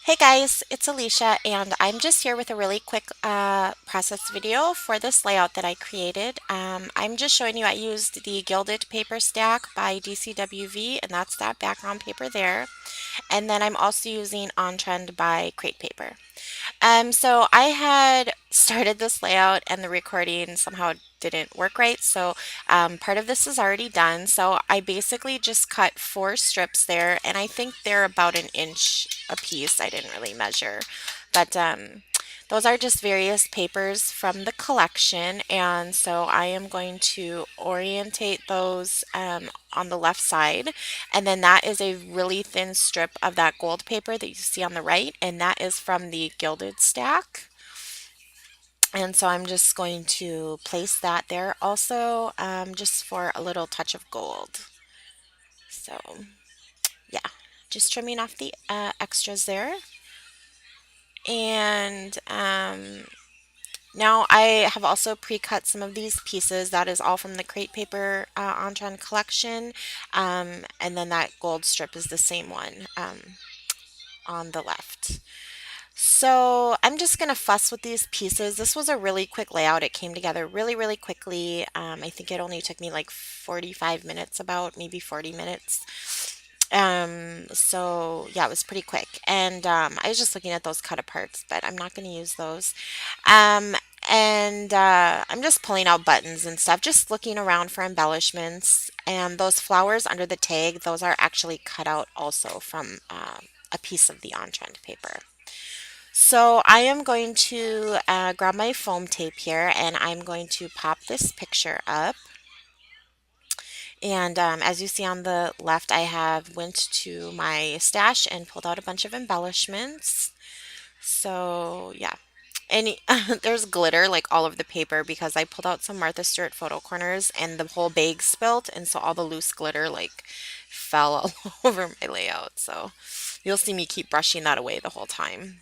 Hey guys, it's Alicia, and I'm just here with a really quick process video for this layout that I created. I'm just showing you I used the Gilded Paper Stack by DCWV, and that's that background paper there. And then I'm also using On Trend by Crate Paper. So I had started this layout and the recording somehow didn't work right. So part of this is already done. So I basically just cut four strips there, and I think they're about an inch a piece. I didn't really measure, but those are just various papers from the collection, and so I am going to orientate those on the left side, and then that is a really thin strip of that gold paper that you see on the right, and that is from the Gilded Stack. And so I'm just going to place that there also, just for a little touch of gold. So yeah, just trimming off the extras there. And now I have also pre-cut some of these pieces. That is all from the Crate Paper On Trend collection. And then that gold strip is the same one on the left. So I'm just going to fuss with these pieces. This was a really quick layout. It came together really, really quickly. I think it only took me like 45 minutes, about maybe 40 minutes. So yeah, it was pretty quick. And I was just looking at those cut aparts, but I'm not going to use those. Um, and I'm just pulling out buttons and stuff, just looking around for embellishments. And those flowers under the tag, those are actually cut out also from a piece of the on-trend paper. So I am going to grab my foam tape here and I'm going to pop this picture up. And as you see on the left, I have went to my stash and pulled out a bunch of embellishments. So yeah, and there's glitter like all over the paper because I pulled out some Martha Stewart photo corners and the whole bag spilt, and so all the loose glitter like fell all over my layout. So you'll see me keep brushing that away the whole time.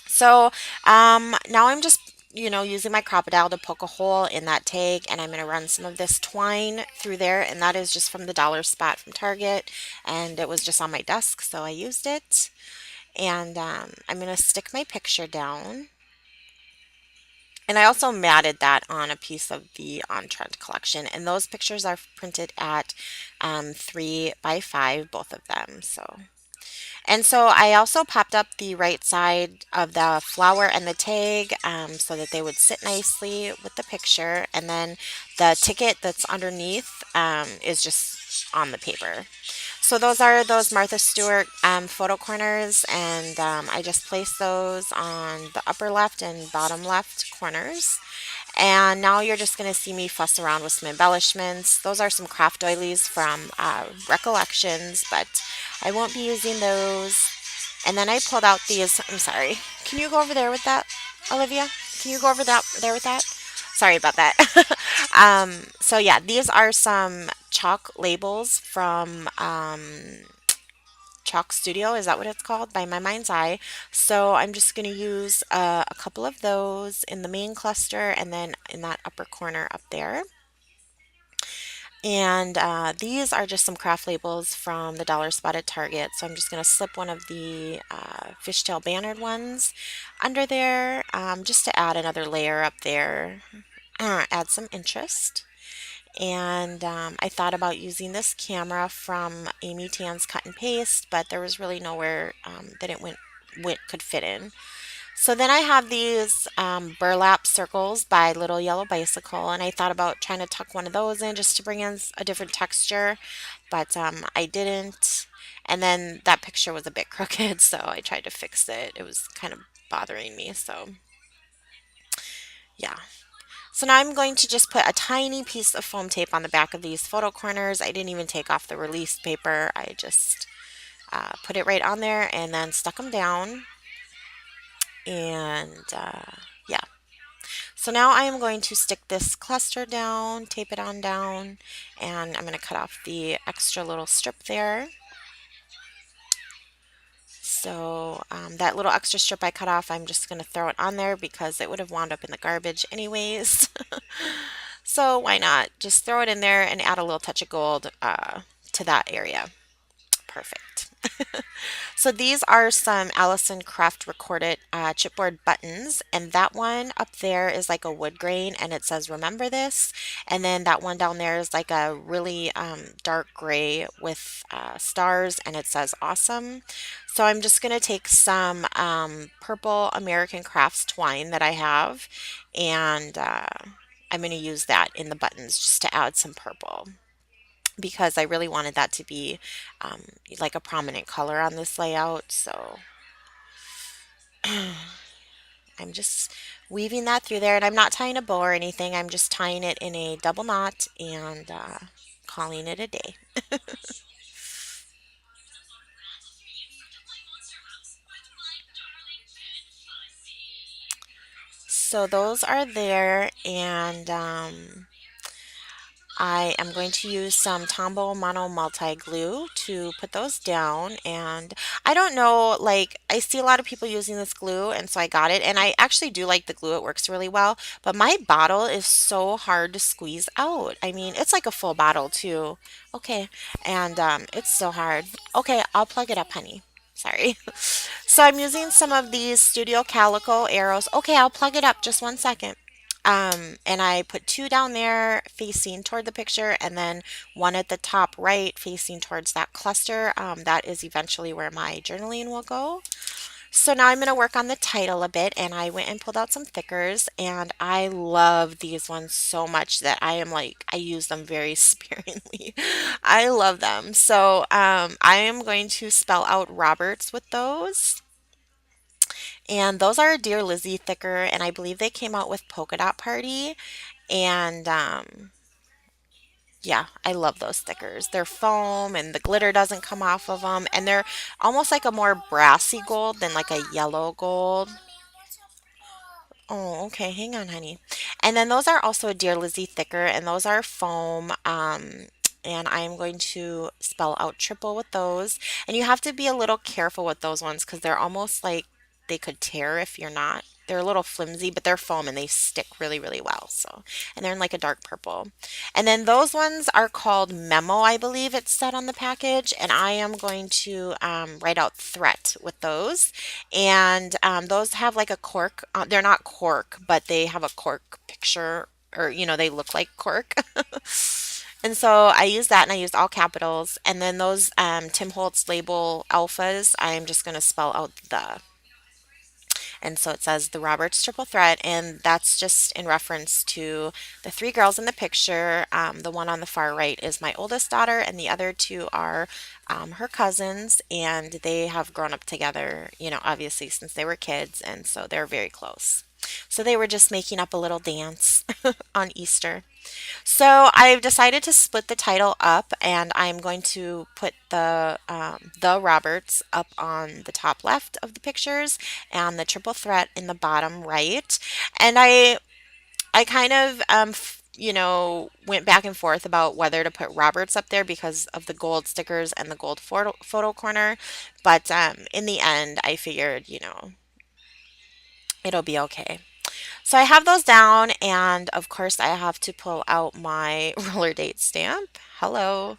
So now I'm just, using my Crocodile to poke a hole in that tag, and I'm going to run some of this twine through there, and that is just from the dollar spot from Target, and it was just on my desk, so I used it. And I'm going to stick my picture down. And I also matted that on a piece of the On Trend collection, and those pictures are printed at 3 by 5, both of them. So I also popped up the right side of the flower and the tag, so that they would sit nicely with the picture. And then the ticket that's underneath is just on the paper. So those are those Martha Stewart photo corners, and I just placed those on the upper left and bottom left corners. And now you're just going to see me fuss around with some embellishments. Those are some craft doilies from Recollections, but I won't be using those. And then I pulled out these. I'm sorry. Can you go over there with that, Olivia? Can you go over that there with that? Sorry about that. So yeah, these are some chalk labels from Chalk Studio. Is that what it's called? By My Mind's Eye. So I'm just going to use a couple of those in the main cluster and then in that upper corner up there. And these are just some craft labels from the dollar spot at Target. So I'm just going to slip one of the fishtail bannered ones under there, just to add another layer up there, add some interest. And I thought about using this camera from Amy Tan's Cut and Paste, but there was really nowhere that it could fit in. So then I have these burlap circles by Little Yellow Bicycle, and I thought about trying to tuck one of those in just to bring in a different texture, but I didn't. And then that picture was a bit crooked, so I tried to fix it. It was kind of bothering me, so yeah. So now I'm going to just put a tiny piece of foam tape on the back of these photo corners. I didn't even take off the release paper. I just put it right on there and then stuck them down. And yeah. So now I am going to stick this cluster down, tape it on down, and I'm going to cut off the extra little strip there. So that little extra strip I cut off, I'm just going to throw it on there because it would have wound up in the garbage anyways. So why not? Just throw it in there and add a little touch of gold to that area. Perfect. So these are some Allison Craft recorded chipboard buttons, and that one up there is like a wood grain, and it says "Remember this," and then that one down there is like a really dark gray with stars, and it says "Awesome." So I'm just gonna take some purple American Crafts twine that I have, and I'm gonna use that in the buttons just to add some purple because I really wanted that to be um, like a prominent color on this layout. So I'm just weaving that through there, and I'm not tying a bow or anything. I'm just tying it in a double knot and calling it a day. So those are there, and I am going to use some Tombow Mono Multi Glue to put those down. And I don't know, like, I see a lot of people using this glue, and so I got it. And I actually do like the glue, it works really well. But my bottle is so hard to squeeze out. I mean, it's like a full bottle, too. Okay. And it's so hard. Okay, I'll plug it up, honey. Sorry. So I'm using some of these Studio Calico arrows. Okay, I'll plug it up just one second. And I put two down there facing toward the picture, and then one at the top right facing towards that cluster. That is eventually where my journaling will go. So now I'm going to work on the title a bit, and I went and pulled out some thickers, and I love these ones so much that I am like, I use them very sparingly. I love them. So I am going to spell out Roberts with those. And those are Dear Lizzie thicker, and I believe they came out with Polka Dot Party. And yeah, I love those stickers. They're foam and the glitter doesn't come off of them. And they're almost like a more brassy gold than like a yellow gold. Oh, okay. Hang on, honey. And then those are also a Dear Lizzie thicker, and those are foam. And I am going to spell out triple with those. And you have to be a little careful with those ones because they're almost like they could tear if you're not. They're a little flimsy, but they're foam and they stick really, really well. So, and they're in like a dark purple. And then those ones are called Memo, I believe it said on the package. And I am going to write out threat with those. And those have like a cork. They're not cork, but they have a cork picture, or they look like cork. And so I use that, and I use all capitals. And then those Tim Holtz label alphas, I'm just going to spell out the. And so it says the Roberts triple threat, and that's just in reference to the three girls in the picture. The one on the far right is my oldest daughter, and the other two are her cousins, and they have grown up together, obviously since they were kids, and so they're very close. So they were just making up a little dance on Easter. So I've decided to split the title up, and I'm going to put the Roberts up on the top left of the pictures, and the triple threat in the bottom right. And I kind of went back and forth about whether to put Roberts up there because of the gold stickers and the gold photo corner, but in the end, I figured it'll be okay. So I have those down, and of course, I have to pull out my roller date stamp. Hello.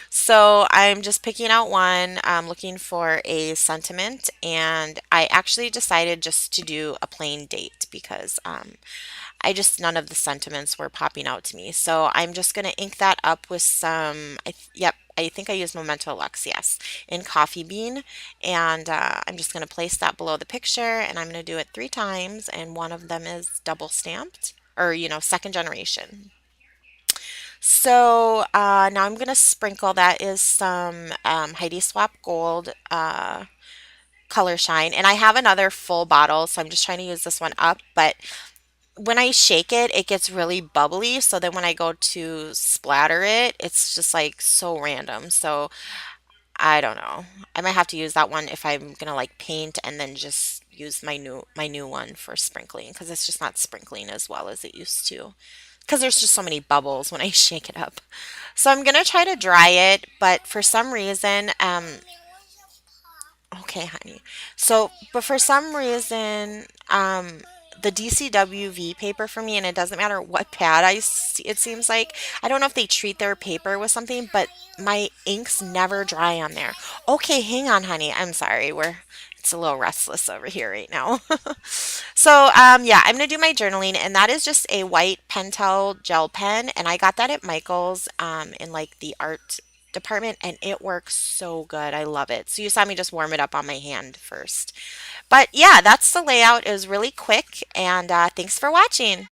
So I'm just picking out one. I'm looking for a sentiment, and I actually decided just to do a plain date because none of the sentiments were popping out to me. So I'm just going to ink that up with some, yep, I think I used Memento Lux, yes, in Coffee Bean. And I'm just going to place that below the picture, and I'm going to do it 3 times. And one of them is double stamped, or, second generation. So now I'm going to sprinkle, that is some Heidi Swap Gold Color Shine. And I have another full bottle, so I'm just trying to use this one up. But when I shake it, it gets really bubbly. So then when I go to splatter it, it's just like so random. So I don't know. I might have to use that one if I'm gonna like paint and then just use my new one for sprinkling because it's just not sprinkling as well as it used to. Because there's just so many bubbles when I shake it up. So I'm gonna try to dry it, but for some reason, okay, honey. So, but for some reason, the DCWV paper for me, and it doesn't matter what pad I see, it seems like. I don't know if they treat their paper with something, but my inks never dry on there. Okay, hang on, honey. I'm sorry. It's a little restless over here right now. So, yeah, I'm gonna do my journaling, and that is just a white Pentel gel pen, and I got that at Michael's, in like the art department, and it works so good. I love it. So you saw me just warm it up on my hand first. But yeah, that's the layout. It was really quick, and thanks for watching.